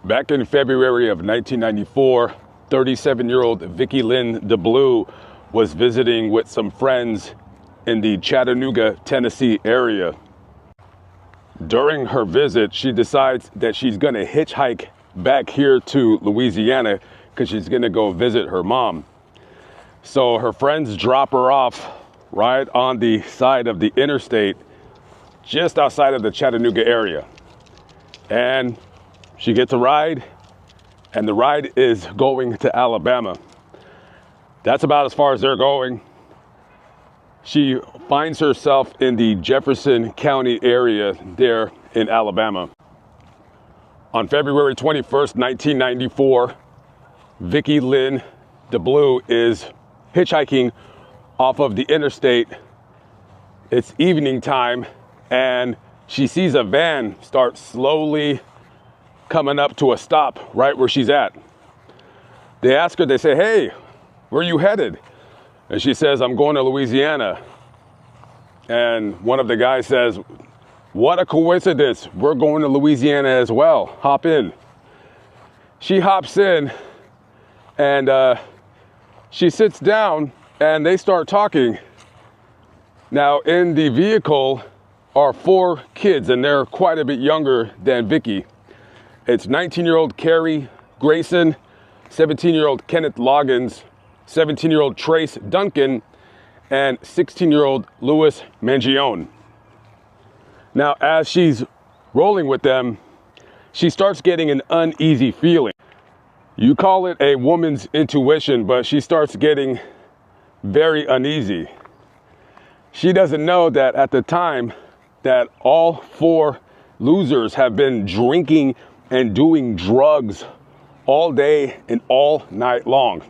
Back in February of 1994, 37-year-old Vicky Lynn Delue was visiting with some friends in the Chattanooga, Tennessee area. During her visit, she decides that she's going to hitchhike back here to Louisiana because she's going to go visit her mom. So her friends drop her off right on the side of the interstate, just outside of the Chattanooga area. And she gets a ride, and the ride is going to Alabama. That's about as far as they're going. She finds herself in the Jefferson County area there in Alabama. On February 21st, 1994, Vicky Lynn Delue is hitchhiking off of the interstate. It's evening time, and she sees a van start slowly coming up to a stop right where she's at. They ask her, they say, "Hey, where are you headed?" And she says, "I'm going to Louisiana." And one of the guys says, "What a coincidence. We're going to Louisiana as well. Hop in." She hops in, and she sits down, and they start talking. Now, in the vehicle are 4 kids, and they're quite a bit younger than Vicky. It's 19-year-old Carrie Grayson, 17-year-old Kenneth Loggins, 17-year-old Trace Duncan, and 16-year-old Louis Mangione. Now, as she's rolling with them, she starts getting an uneasy feeling. You call it a woman's intuition, but she starts getting very uneasy. She doesn't know that at the time that all 4 losers have been drinking and doing drugs all day and all night long.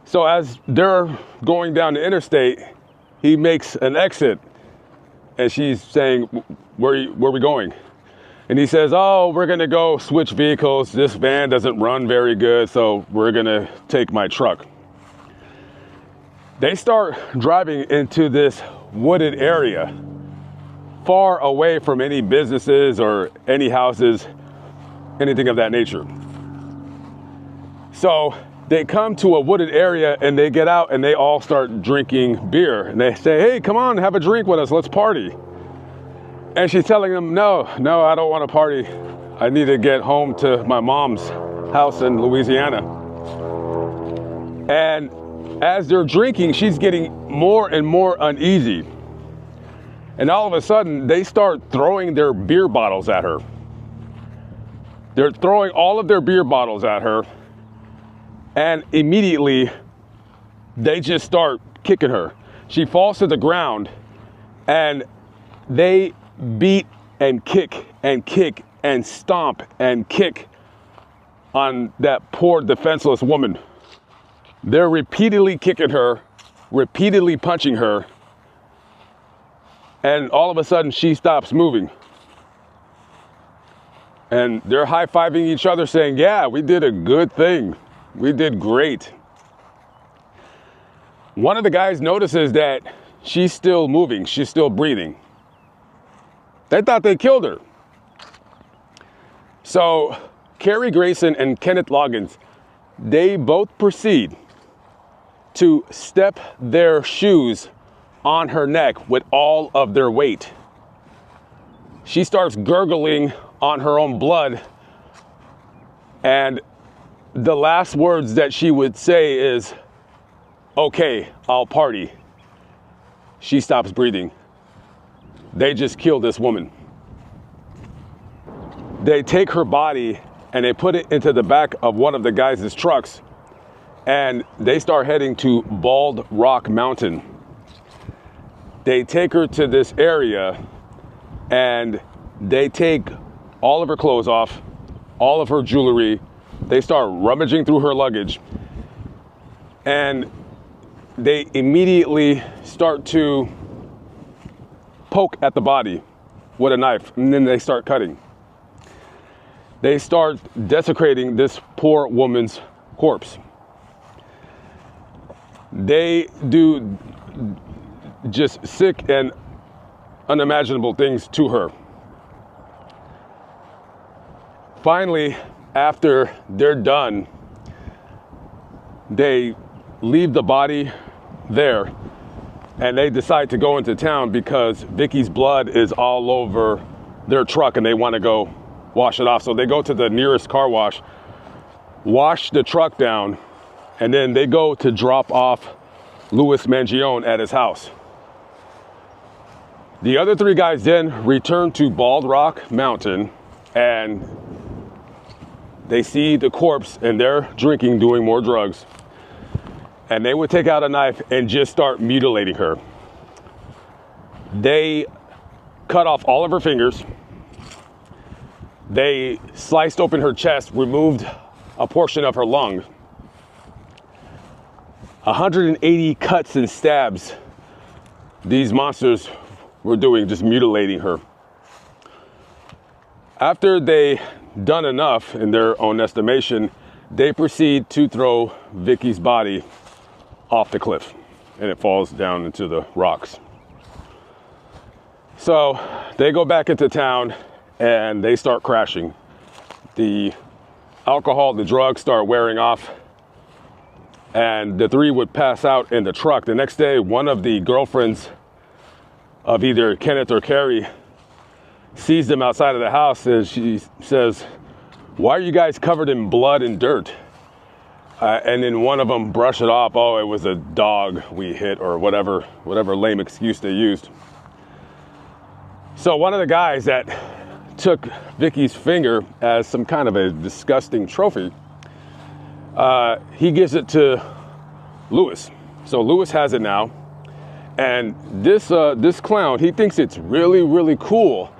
So as they're going down the interstate, he makes an exit, and she's saying, where are we going? And he says, "Oh, we're gonna go switch vehicles. This van doesn't run very good, so we're gonna take my truck." They start driving into this wooded area, far away from any businesses or any houses, anything of that nature. So they come to a wooded area, and they get out, and they all start drinking beer. And they say, "Hey, come on, have a drink with us. Let's party." And she's telling them, no, I don't want to party. I need to get home to my mom's house in Louisiana. And as they're drinking, she's getting more and more uneasy. And all of a sudden, they start throwing their beer bottles at her. They're throwing all of their beer bottles at her. And immediately, they just start kicking her. She falls to the ground, and they beat and kick and stomp and kick on that poor defenseless woman. They're repeatedly kicking her, repeatedly punching her, and all of a sudden she stops moving. And they're high-fiving each other saying, "Yeah, we did a good thing. We did great." One of the guys notices that she's still moving, she's still breathing. They thought they killed her. So Carrie Grayson and Kenneth Loggins, they both proceed to step their shoes on her neck with all of their weight. She starts gurgling on her own blood, and the last words that she would say is, "Okay, I'll party." She stops breathing. They just killed this woman. They take her body and they put it into the back of one of the guys' trucks, and they start heading to Bald Rock Mountain. They take her to this area, and they take all of her clothes off, all of her jewelry. They start rummaging through her luggage, and they immediately start to poke at the body with a knife, and then they start cutting. They start desecrating this poor woman's corpse. They do just sick and unimaginable things to her. finally, after they're done, they leave the body there and they decide to go into town because Vicky's blood is all over their truck and they want to go wash it off. So they go to the nearest car wash the truck down, and then they go to drop off Louis Mangione at his house. The other three guys then return to Bald Rock Mountain and they see the corpse and they're drinking, doing more drugs. And they would take out a knife and just start mutilating her. They cut off all of her fingers. They sliced open her chest, removed a portion of her lung. 180 cuts and stabs these monsters were doing, just mutilating her. After they done enough, in their own estimation, they proceed to throw Vicky's body off the cliff, and it falls down into the rocks. So they go back into town and they start crashing. The alcohol, the drugs start wearing off, and the three would pass out in the truck. The next day, one of the girlfriends of either Kenneth or Carrie sees them outside of the house, and she says, "Why are you guys covered in blood and dirt?" And then one of them brushed it off. "Oh, it was a dog we hit," or whatever lame excuse they used. So one of the guys that took Vicky's finger as some kind of a disgusting trophy, he gives it to Louis. So Louis has it now. And this clown, he thinks it's really, really cool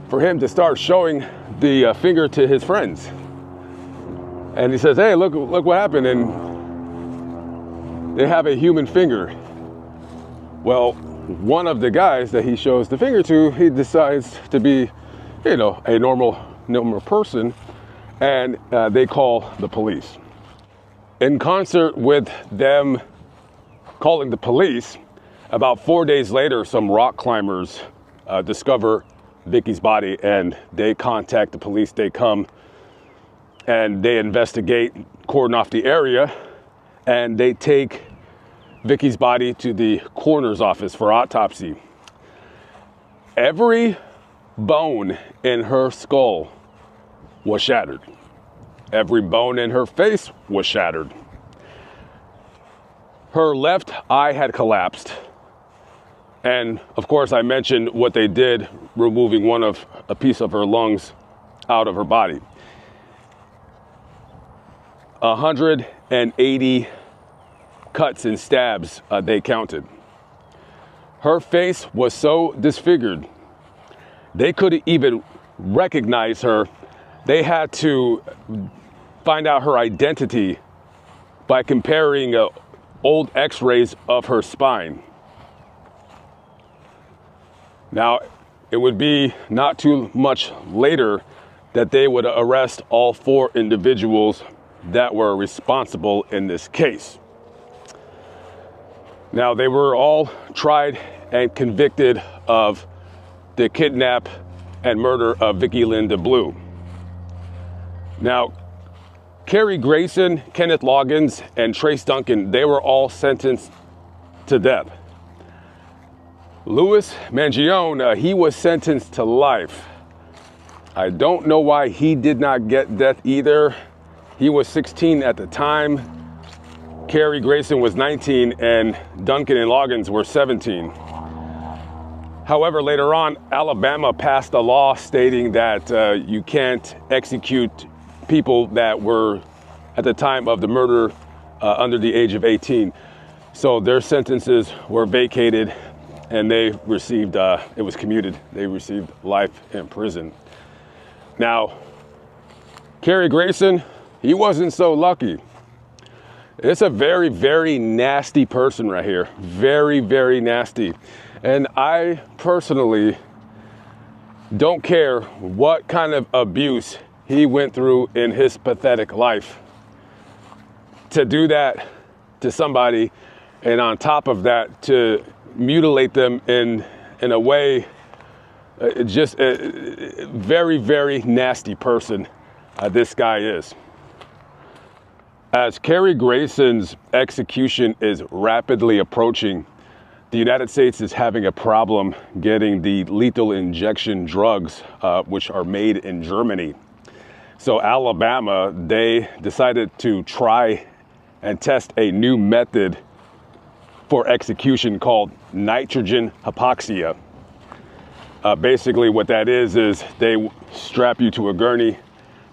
for him to start showing the finger to his friends. And he says, "Hey, look what happened." And they have a human finger. Well, one of the guys that he shows the finger to, he decides to be, a normal person, and they call the police. In concert with them calling the police, about 4 days later, some rock climbers discover Vicky's body, and they contact the police. They come and they investigate, cordon off the area, and they take Vicky's body to the coroner's office for autopsy. Every bone in her skull was shattered. Every bone in her face was shattered. Her left eye had collapsed. And of course, I mentioned what they did, removing a piece of her lungs out of her body. 180 cuts and stabs they counted. Her face was so disfigured, they couldn't even recognize her. They had to find out her identity by comparing old x-rays of her spine. Now, it would be not too much later that they would arrest all 4 individuals that were responsible in this case. Now, they were all tried and convicted of the kidnap and murder of Vicky Lynn Delue. Now, Carrie Grayson, Kenneth Loggins, and Trace Duncan, they were all sentenced to death. Louis Mangione, he was sentenced to life. I don't know why he did not get death either. He was 16 at the time. Carrie Grayson was 19, and Duncan and Loggins were 17. However, later on, Alabama passed a law stating that you can't execute people that were at the time of the murder under the age of 18. So their sentences were vacated, and they received, it was commuted. They received life in prison. Now, Carrie Grayson, he wasn't so lucky. It's a very, very nasty person right here. Very, very nasty. And I personally don't care what kind of abuse he went through in his pathetic life. To do that to somebody, and on top of that, to mutilate them in a way, just a very, very nasty person. this guy is. As Kerry Grayson's execution is rapidly approaching, the United States is having a problem getting the lethal injection drugs, which are made in Germany. So Alabama, they decided to try and test a new method for execution called nitrogen hypoxia. Basically what that is they strap you to a gurney,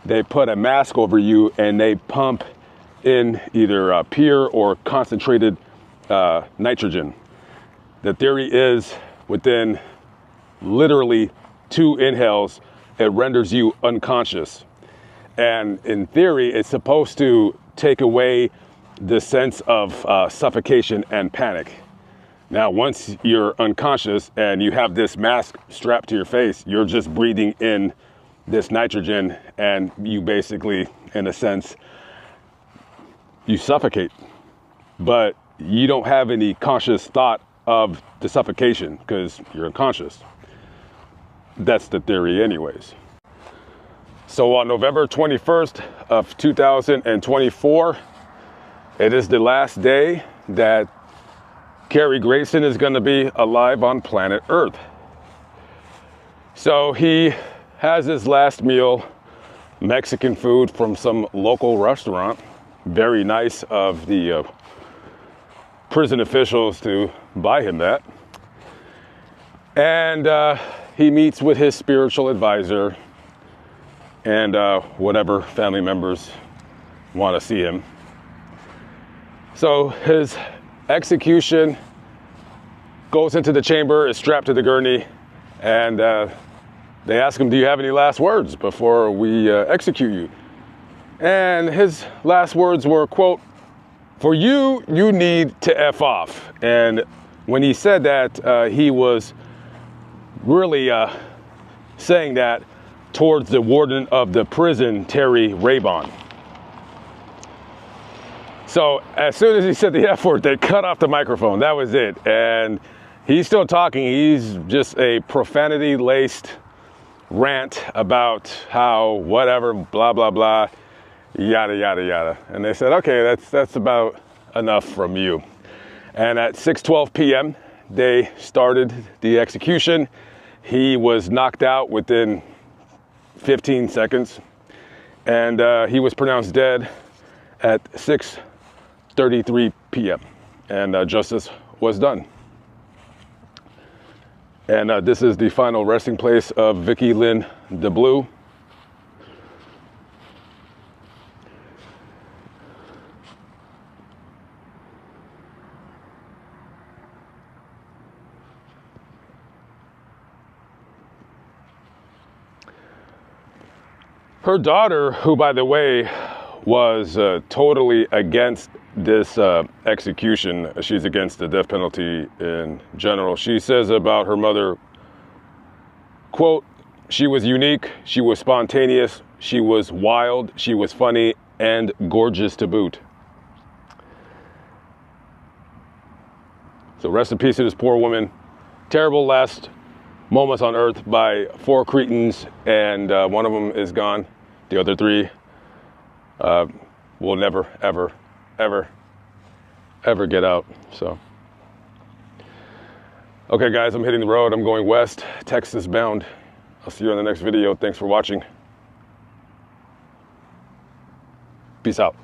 they put a mask over you, and they pump in either pure or concentrated nitrogen. The theory is within literally 2 inhales, it renders you unconscious. And in theory, it's supposed to take away the sense of suffocation and panic. Now, once you're unconscious and you have this mask strapped to your face, you're just breathing in this nitrogen, and you basically, in a sense, you suffocate. But you don't have any conscious thought of the suffocation because you're unconscious. That's the theory anyways. So on November 21st of 2024, it is the last day that Kerry Grayson is going to be alive on planet Earth. So he has his last meal, Mexican food from some local restaurant. Very nice of the prison officials to buy him that. And he meets with his spiritual advisor and whatever family members want to see him. So his execution goes into the chamber, is strapped to the gurney, and they ask him, do you have any last words before we execute you? And his last words were, quote, for you, you need to F off. And when he said that, he was really saying that towards the warden of the prison, Terry Raybon. So as soon as he said the F word, they cut off the microphone. That was it. And he's still talking. He's just a profanity-laced rant about how whatever, blah, blah, blah, yada, yada, yada. And they said, okay, that's about enough from you. And at 6:12 p.m., they started the execution. He was knocked out within 15 seconds. And he was pronounced dead at 6:33 p.m. And justice was done. And this is the final resting place of Vicky Lynn Delue. Her daughter, who, by the way, was totally against this execution. She's against the death penalty in general. She says about her mother, quote, she was unique, she was spontaneous, she was wild, she was funny, and gorgeous to boot. So rest in peace to this poor woman. Terrible last moments on earth by 4 Cretans, and one of them is gone. The other 3 will never, ever, ever, ever get out. So, okay guys, I'm hitting the road. I'm going west, Texas bound. I'll see you in the next video. Thanks for watching. Peace out.